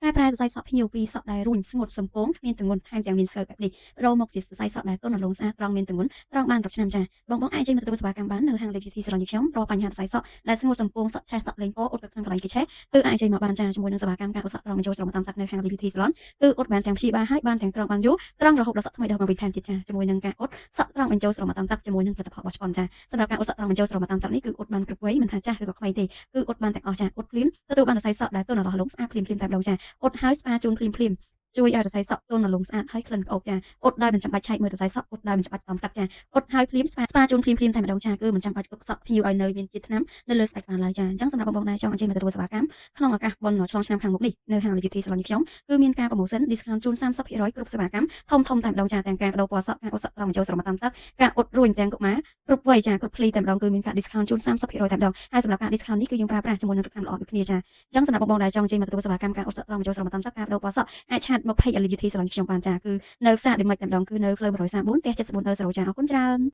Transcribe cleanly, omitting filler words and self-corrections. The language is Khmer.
ែប្រែសរសៃសក់ភ្ញៀវពីសក់ដែលរួញស្ងួតសំពងគ្មានទម្ងន់ថែមទាំងមានស្កូវបែបនេះរោមកជាសរសៃសក់ដែលទន់រលោងស្អាតត្រង់មានទម្ងន់ត្រង់បានរាប់ឆ្នាំចាបងអាចចេញមកទទួលសេវាកម្មបាននៅហាងលេខទីសាឡនខ្ញុំរាល់បញ្ហាសរសៃសក់ដែលស្ងួតសំពងសក់ឆេះសក់លេងពណ៌អ៊ុតទៅក្នុងកន្លែងគេឆេះគឺអាចចេញមកបានចាជាមួយនឹងសេវាកម្មការឧស្សាហ៍ត្រង់បញ្ចូលស្រោមតាមទឹកនៅហាងលេខទីសាឡនគឺអ៊ុតបានទាំងព្យាបាលហើយបានទាំងត្រង់បានយូរត្រង់រហូតដល់សក់ថ្មីដល់មកវិញថែមទៀតចាជាមួយនឹងការអ៊ុតសក់ត្រង់បញ្ចូលស្រោមតាមទឹកជាមួយនឹងផលិតផលរបស់ឆ្ប៉ុនចាសម្រាប់ការអ៊ុតសក់ត្រង់បញ្ចូលស្រោមតាមទឹកនេះគឺអ៊ុតបានគ្រប់វ័យមិនថាចាស់ឬក៏ក្មេងទេគឺអ៊ុតបានទាំងអស់ចាអ៊ុតភ្លាមទទួលបានសរសៃសក់ដែលទន់រលោងស្អាតភ្លាមតែម្ដងចាអ៊ុតហើយស្ប៉ាជូនភ្លាមជួយឲ្យសរសៃសក់ទន់រលោងស្អាតហើយក្លិនក្អូបចាអ៊ុតដោយមិនចាំបាច់ឆែកមើលសរសៃសក់អ៊ុតដោយមិនចាំបាច់តំទឹកចាអ៊ុតហើយភ្លាមស្ប៉ាជូនភ្លាមតែម្ដងចាគឺមិនចាំបាច់ទុកសក់ភ្ញៀវឲ្យនៅមានជាតិថ្នាំនៅលើស្បែកក្បាលឡើយចាអញ្ចឹងសម្រាប់បងដែលចង់អញ្ជើញមកទទួលសេវាកម្មក្នុងឱកាសបុណ្យឆ្លងឆ្នាំខាងមុខនេះនៅហាង Liberty Salon ខ្ញុំគឺមានការប្រម៉ូសិន discount ជូន 30% គ្រប់សេវាកម្មធំតែម្ដងចាទាំងការបដូរពណ៌សក់ការអ៊ុតសក់ត្រង់បញ្ចូលស្រោមតាមទឹកការអ៊ុតរួញទាំងកុមារគ្រប់វ័យចាគ្រប់ភ្លីតែម្ដងគឺមានការ discount ជូន 30% តែម្ដងហើយសម្រាប់ការ discount នេះគឺយើងប្រើប្រាស់ជាមួយនឹងទឹកថ្នាំល្អដូចគ្នាចាអញ្ចឹងសម្រាប់បងដែលចង់អញ្ជើញមកទទួលសេវាកម្មការអ៊ុតសក់ត្រង់បញ្ចូលស្រោមតាមទឹកការបដូរពណ៌សក់អាចឆាតមក page Liberty Salon ខ្ញុំបានចាគឺនៅផ្សារដូចតែម្ដងគឺនៅផ្លូវ134ផ្ទះ74 ចាអរគុណច្រើន